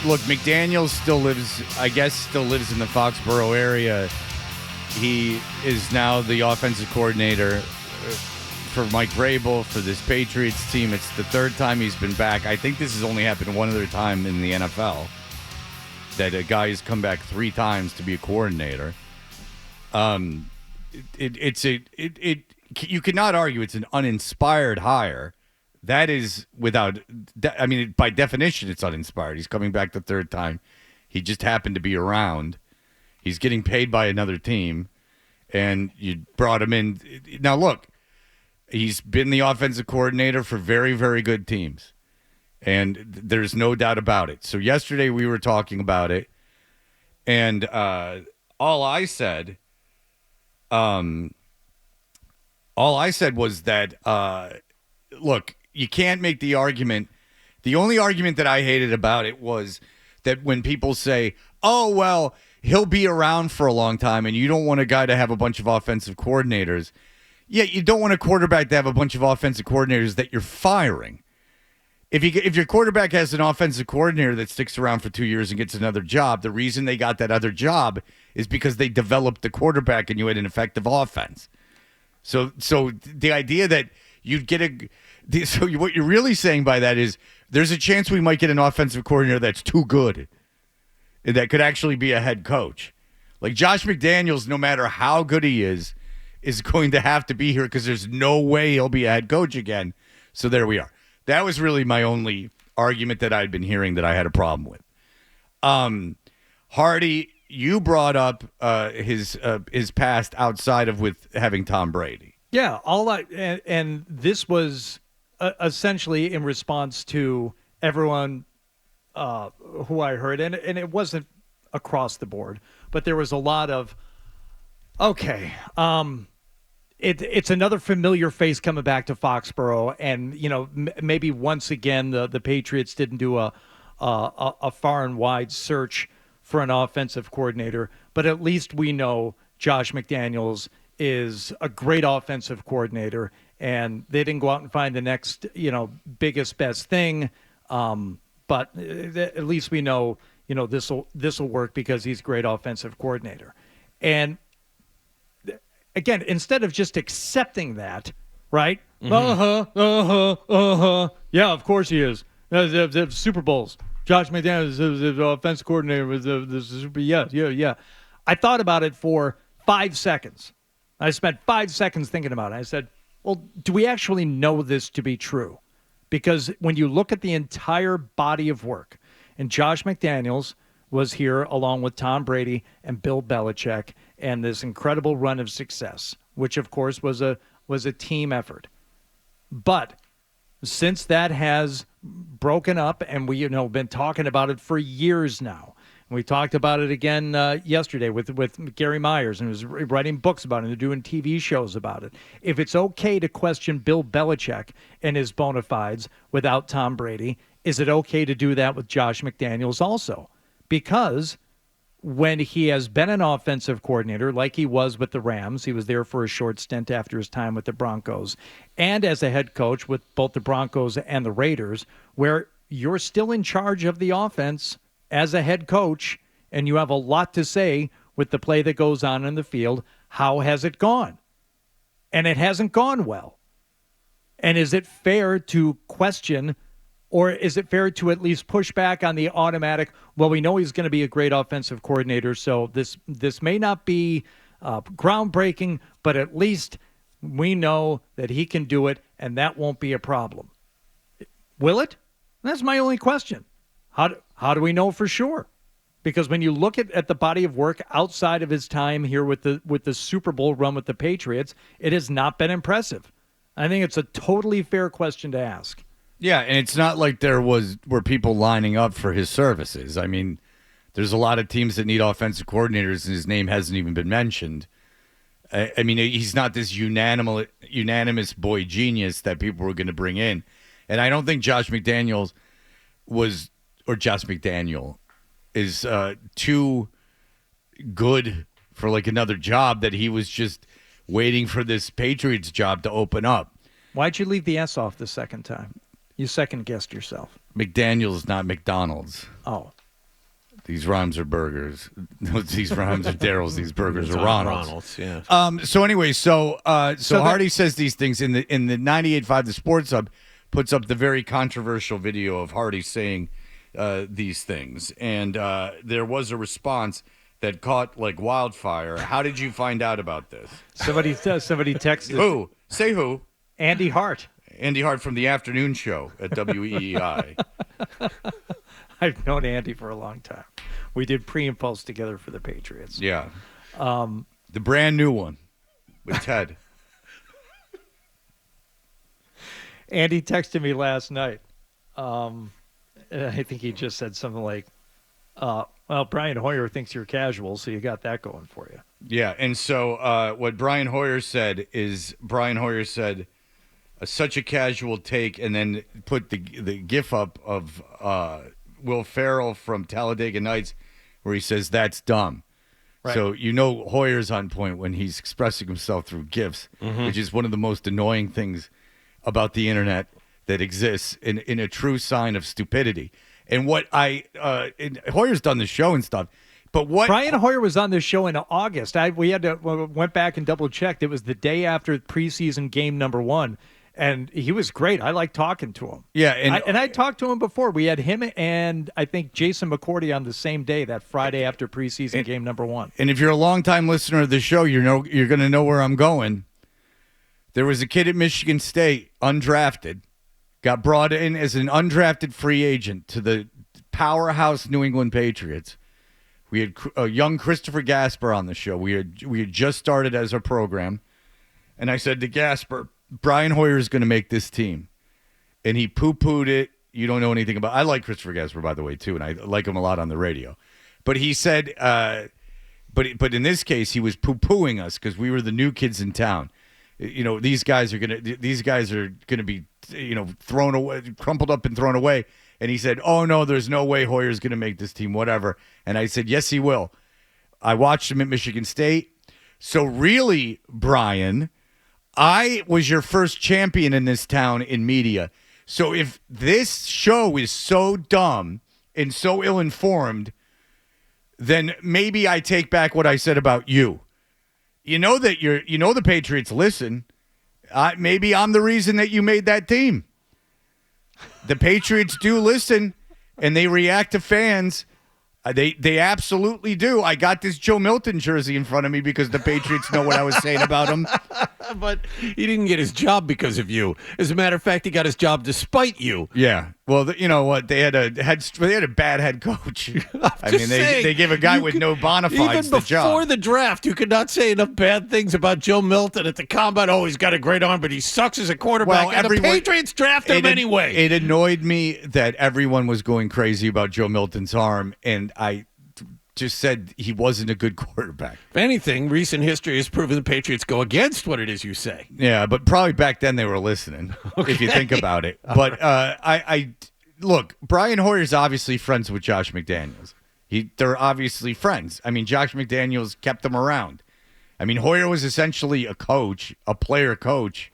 look, McDaniels still lives in the Foxborough area. He is now the offensive coordinator for Mike Vrabel for this Patriots team. It's the third time he's been back. I think this has only happened one other time in the NFL that a guy has come back 3 times to be a coordinator. You cannot argue it's an uninspired hire. That is by definition, it's uninspired. He's coming back the third time. He just happened to be around. He's getting paid by another team, and you brought him in. Now, look, he's been the offensive coordinator for very, very good teams, and there's no doubt about it. So yesterday we were talking about it, and all I said was that, look, you can't make the argument. The only argument that I hated about it was that when people say, oh, well, he'll be around for a long time and you don't want a guy to have a bunch of offensive coordinators. Yeah, you don't want a quarterback to have a bunch of offensive coordinators that you're firing. If your quarterback has an offensive coordinator that sticks around for 2 years and gets another job, the reason they got that other job is because they developed the quarterback and you had an effective offense. So the idea that you'd get what you're really saying by that is there's a chance we might get an offensive coordinator that's too good, that could actually be a head coach. Like Josh McDaniels, no matter how good he is going to have to be here because there's no way he'll be a head coach again. So there we are. That was really my only argument that I'd been hearing that I had a problem with. Hardy, you brought up his past outside of with having Tom Brady. Yeah, and this was essentially in response to everyone who I heard, and it wasn't across the board, but there was a lot of, okay, it's another familiar face coming back to Foxborough, and maybe once again the Patriots didn't do a far and wide search for an offensive coordinator, but at least we know Josh McDaniels is a great offensive coordinator, and they didn't go out and find the next, biggest, best thing. But at least we know, this will work because he's a great offensive coordinator. And again, instead of just accepting that, right? Mm-hmm. Yeah, of course he is. The Super Bowls. Josh McDaniels is the offensive coordinator with the Super. Yeah. I thought about it for 5 seconds. I spent 5 seconds thinking about it. I said, well, do we actually know this to be true? Because when you look at the entire body of work, and Josh McDaniels was here along with Tom Brady and Bill Belichick and this incredible run of success, which of course was a team effort. But since that has broken up, and we been talking about it for years now. We talked about it again yesterday with Gary Myers, and was writing books about it and doing TV shows about it. If it's okay to question Bill Belichick and his bona fides without Tom Brady, is it okay to do that with Josh McDaniels also? Because when he has been an offensive coordinator, like he was with the Rams, he was there for a short stint after his time with the Broncos, and as a head coach with both the Broncos and the Raiders, where you're still in charge of the offense as a head coach, and you have a lot to say with the play that goes on in the field. How has it gone? And it hasn't gone well. And is it fair to question, or is it fair to at least push back on the automatic, well, we know he's going to be a great offensive coordinator, so this may not be groundbreaking, but at least we know that he can do it, and that won't be a problem. Will it? That's my only question. How do we know for sure? Because when you look at the body of work outside of his time here with the Super Bowl run with the Patriots, it has not been impressive. I think it's a totally fair question to ask. Yeah, and it's not like were people lining up for his services. I mean, there's a lot of teams that need offensive coordinators, and his name hasn't even been mentioned. I mean, he's not this unanimous boy genius that people were going to bring in. And I don't think Josh McDaniel is too good for like another job, that he was just waiting for this Patriots job to open up. Why'd you leave the S off the second time? You second-guessed yourself. McDaniel's, not McDonald's. Oh. These rhymes are burgers. These rhymes are Daryl's. These burgers are Ronald's. Yeah. So anyway, so Hardy says these things in the 98.5 The Sports Hub puts up the very controversial video of Hardy saying these things, and there was a response that caught like wildfire. How did you find out about this? Somebody texted. Who? Say who? Andy Hart. Andy Hart from the afternoon show at WEEI. I've known Andy for a long time. We did pre and post together for the Patriots. Yeah. The brand new one with Ted. Andy texted me last night. I think he just said something like, well, Brian Hoyer thinks you're casual, so you got that going for you. Yeah, and so what Brian Hoyer said such a casual take, and then put the gif up of Will Ferrell from Talladega Nights where he says, that's dumb. Right. So Hoyer's on point when he's expressing himself through gifs, which is one of the most annoying things about the internet that exists in a true sign of stupidity. And what Hoyer's done the show and stuff, but what Brian Hoyer was on this show in August. We went back and double checked. It was the day after preseason game number 1. And he was great. I like talking to him. Yeah, and I talked to him before. We had him and I think Jason McCourty on the same day, that Friday after preseason game number 1. And if you're a longtime listener of the show, you're going to know where I'm going. There was a kid at Michigan State, undrafted, got brought in as an undrafted free agent to the powerhouse New England Patriots. We had a young Christopher Gasper on the show. We had just started as a program, and I said to Gasper, Brian Hoyer is going to make this team. And he poo-pooed it. You don't know anything about it. I like Christopher Gasper, by the way, too, and I like him a lot on the radio. But he said, but in this case, he was poo-pooing us because we were the new kids in town. These guys are gonna be thrown away, crumpled up and thrown away. And he said, oh, no, there's no way Hoyer's going to make this team, whatever. And I said, yes, he will. I watched him at Michigan State. So really, Brian, I was your first champion in this town in media. So if this show is so dumb and so ill-informed, then maybe I take back what I said about you. The Patriots listen. Maybe I'm the reason that you made that team. The Patriots do listen, and they react to fans. They absolutely do. I got this Joe Milton jersey in front of me because the Patriots know what I was saying about him. But he didn't get his job because of you. As a matter of fact, he got his job despite you. Yeah. Well, you know what? They had a bad head coach. They gave a guy with no bona fides the job. Even before the draft, you could not say enough bad things about Joe Milton at the combine. Oh, he's got a great arm, but he sucks as a quarterback. Well, the Patriots drafted him anyway. It annoyed me that everyone was going crazy about Joe Milton's arm, and I just said he wasn't a good quarterback. If anything, recent history has proven the Patriots go against what it is you say. Yeah, but probably back then they were listening, if you think about it. But look, Brian Hoyer's obviously friends with Josh McDaniels. They're obviously friends. I mean, Josh McDaniels kept them around. I mean, Hoyer was essentially a player coach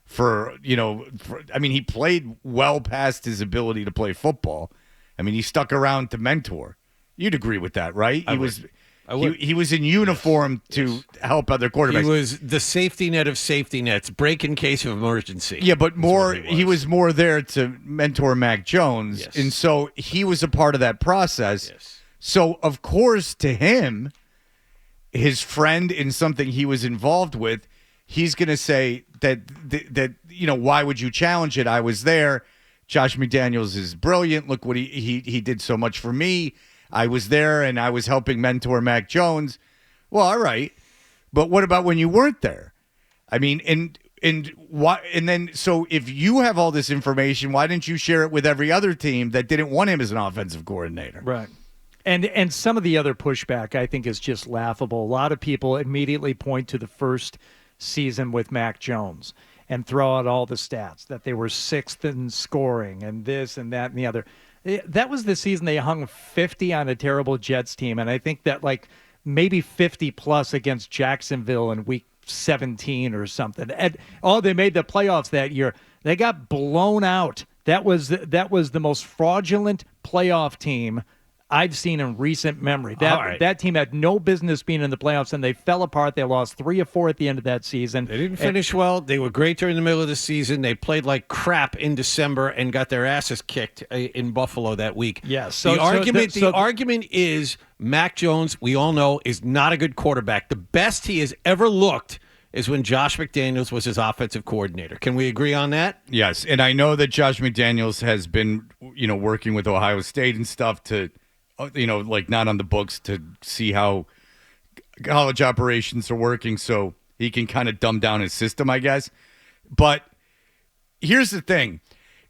he played well past his ability to play football. I mean, he stuck around to mentor. You'd agree with that, right? He was in uniform to help other quarterbacks. He was the safety net of safety nets, break in case of emergency. Yeah, but he was more there to mentor Mac Jones, yes. And so he was a part of that process. Yes. So, of course, to him, his friend in something he was involved with, he's going to say that why would you challenge it? I was there. Josh McDaniels is brilliant. Look what he did so much for me. I was there, and I was helping mentor Mac Jones. Well, all right, but what about when you weren't there? I mean, so if you have all this information, why didn't you share it with every other team that didn't want him as an offensive coordinator? Right. And some of the other pushback I think is just laughable. A lot of people immediately point to the first season with Mac Jones and throw out all the stats that they were 6th in scoring and this and that and the other. That was the season they hung 50 on a terrible Jets team, and I think that maybe 50 plus against Jacksonville in week 17 or something. And they made the playoffs that year. They got blown out. That was the most fraudulent playoff team I've seen in recent memory. All right. That team had no business being in the playoffs, and they fell apart. They lost 3 or 4 at the end of that season. They didn't finish well. They were great during the middle of the season. They played like crap in December and got their asses kicked in Buffalo that week. Yes. The argument is Mac Jones, we all know, is not a good quarterback. The best he has ever looked is when Josh McDaniels was his offensive coordinator. Can we agree on that? Yes, and I know that Josh McDaniels has been, working with Ohio State and stuff to, like not on the books to see how college operations are working so he can kind of dumb down his system, I guess. But here's the thing.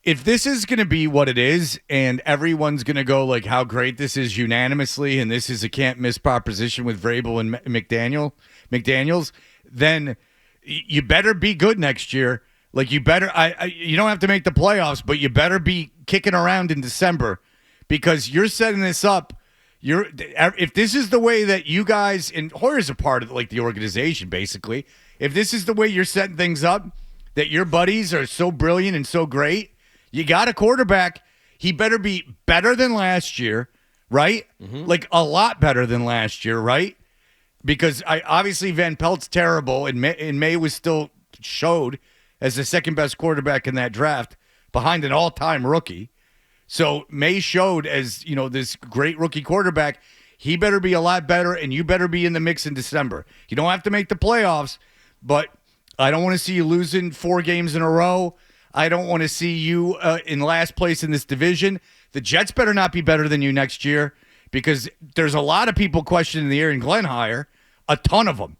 If this is going to be what it is and everyone's going to go like how great this is unanimously and this is a can't-miss proposition with Vrabel and McDaniels, then you better be good next year. Like you better, you don't have to make the playoffs, but you better be kicking around in December because you're setting this up. If this is the way that you guys, and Hoyer's a part of like the organization, basically. If this is the way you're setting things up, that your buddies are so brilliant and so great, you got a quarterback. He better be better than last year, right? Mm-hmm. Like a lot better than last year, right? Because obviously Van Pelt's terrible, and May was still showed as the second best quarterback in that draft behind an all-time rookie. So May showed as, this great rookie quarterback. He better be a lot better, and you better be in the mix in December. You don't have to make the playoffs, but I don't want to see you losing 4 games in a row. I don't want to see you in last place in this division. The Jets better not be better than you next year because there's a lot of people questioning the Aaron Glenn hire, a ton of them.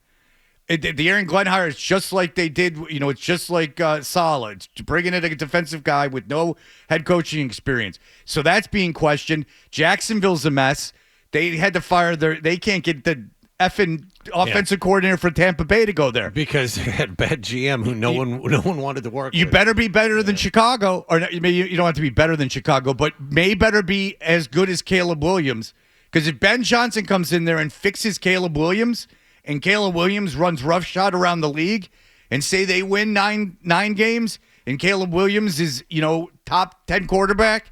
The Aaron Glenn hire is just like they did, it's just like Saleh. It's bringing in a defensive guy with no head coaching experience. So that's being questioned. Jacksonville's a mess. They had to fire they can't get the effing offensive coordinator for Tampa Bay to go there. Because they had a bad GM who no one wanted to work with. You better be better than Chicago. Or maybe you don't have to be better than Chicago, but may better be as good as Caleb Williams. Because if Ben Johnson comes in there and fixes Caleb Williams, and Caleb Williams runs roughshod around the league, and say they win nine games, and Caleb Williams is, top 10 quarterback,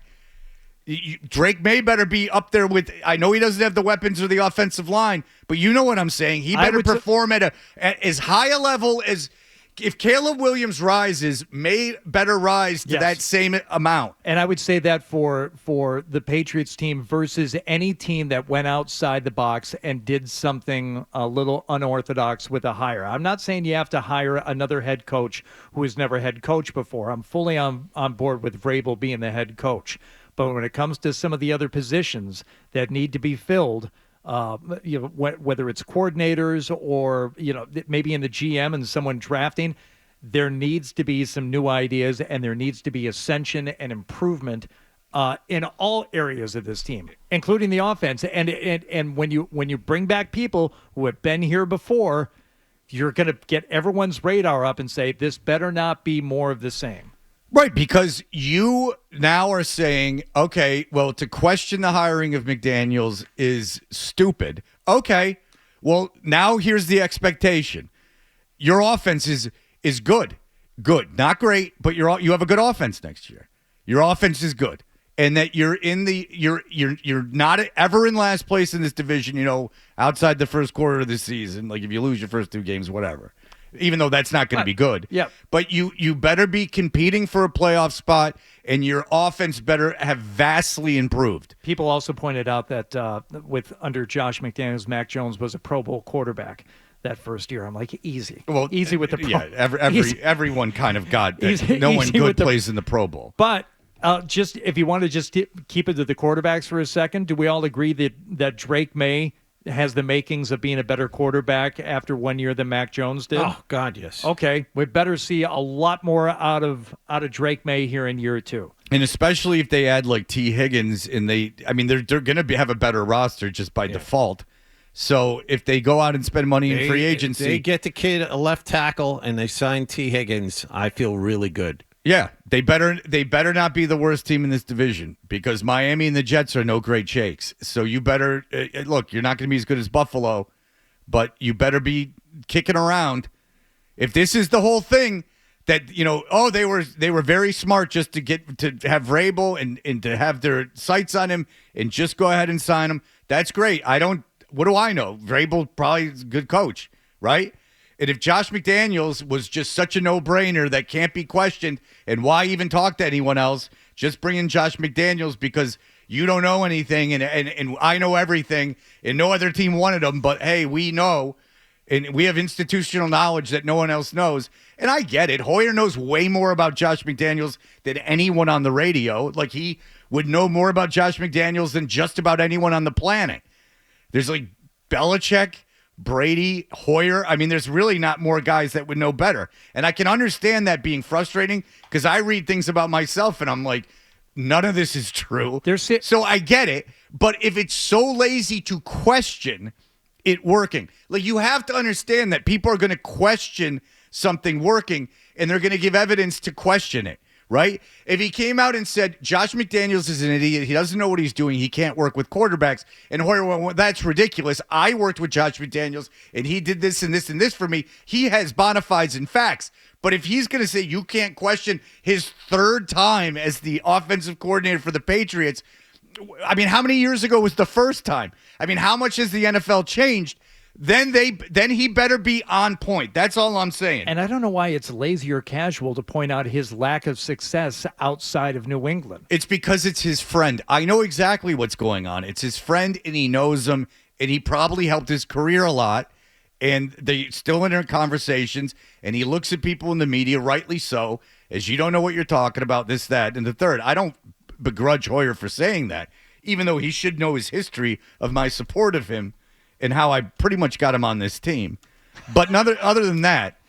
Drake May better be up there with. I know he doesn't have the weapons or the offensive line, but you know what I'm saying. He better perform at as high a level as. If Caleb Williams rises, May better rise to that same amount. And I would say that for the Patriots team versus any team that went outside the box and did something a little unorthodox with a hire. I'm not saying you have to hire another head coach who has never head coached before. I'm fully on board with Vrabel being the head coach. But when it comes to some of the other positions that need to be filled, whether it's coordinators or, maybe in the GM and someone drafting, there needs to be some new ideas and there needs to be ascension and improvement in all areas of this team, including the offense. And when you bring back people who have been here before, you're going to get everyone's radar up and say, this better not be more of the same. Right, because you now are saying, okay, well, to question the hiring of McDaniels is stupid. Okay, well, now here's the expectation. Your offense is good. Good. Not great, but you have a good offense next year. Your offense is good. And that you're not ever in last place in this division, outside the first quarter of the season. Like if you lose your first 2 games, whatever. Even though that's not going to be good. Yeah. But you better be competing for a playoff spot, and your offense better have vastly improved. People also pointed out that under Josh McDaniels, Mac Jones was a Pro Bowl quarterback that first year. I'm like, easy. Well, easy with the Pro. Yeah, everyone kind of got that. No one good plays in the Pro Bowl. But just if you want to just keep it to the quarterbacks for a second, do we all agree that Drake May has the makings of being a better quarterback after 1 year than Mac Jones did? Oh, God, yes. Okay, we better see a lot more out of Drake May here in year 2. And especially if they add like T. Higgins, and they're going to have a better roster just by default. So if they go out and spend money in free agency, they get the kid a left tackle and they sign T. Higgins, I feel really good. Yeah, they better not be the worst team in this division because Miami and the Jets are no great shakes. So you better look. You're not going to be as good as Buffalo, but you better be kicking around. If this is the whole thing, that they were very smart just to have Vrabel and to have their sights on him and just go ahead and sign him. That's great. What do I know? Vrabel probably is a good coach, right? And if Josh McDaniels was just such a no-brainer that can't be questioned, and why even talk to anyone else? Just bring in Josh McDaniels because you don't know anything and I know everything and no other team wanted him, but hey, we know. And we have institutional knowledge that no one else knows. And I get it. Hoyer knows way more about Josh McDaniels than anyone on the radio. Like, he would know more about Josh McDaniels than just about anyone on the planet. There's like Belichick, Brady, Hoyer. I mean, there's really not more guys that would know better. And I can understand that being frustrating because I read things about myself and I'm like, none of this is true. So I get it. But if it's so lazy to question it working. Like, you have to understand that people are going to question something working and they're going to give evidence to question it, right? If he came out and said, Josh McDaniels is an idiot, he doesn't know what he's doing, he can't work with quarterbacks, and Hoyer went, well, that's ridiculous. I worked with Josh McDaniels and he did this and this and this for me. He has bona fides and facts. But if he's going to say you can't question his third time as the offensive coordinator for the Patriots, I mean, how many years ago was the first time? I mean, how much has the NFL changed? Then he better be on point. That's all I'm saying. And I don't know why it's lazy or casual to point out his lack of success outside of New England. It's because it's his friend. I know exactly what's going on. It's his friend, and he knows him, and he probably helped his career a lot, and they still in their conversations, and he looks at people in the media, rightly so, as you don't know what you're talking about, this, that, and the third. I don't begrudge Hoyer for saying that, even though he should know his history of my support of him and how I pretty much got him on this team. But other than that,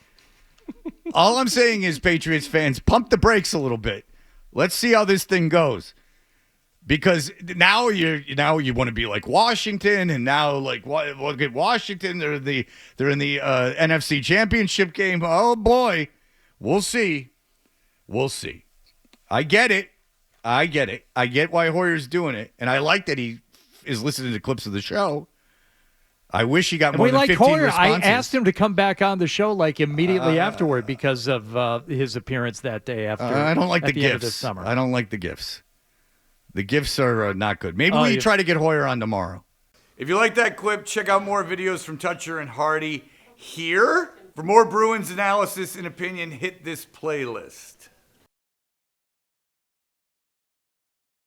all I'm saying is, Patriots fans, pump the brakes a little bit. Let's see how this thing goes. Because now you want to be like Washington, and now like look at Washington. They're in the NFC Championship game. Oh boy, we'll see. I get it. I get why Hoyer's doing it, and I like that he is listening to clips of the show. I wish he got more than 15 Hoyer. responses. I asked him to come back on the show like immediately afterward because of his appearance that day after. I don't like the end of gifts. this summer. I don't like the gifts. The gifts are not good. Maybe we try to get Hoyer on tomorrow. If you like that clip, check out more videos from Toucher and Hardy here. For more Bruins analysis and opinion, hit this playlist.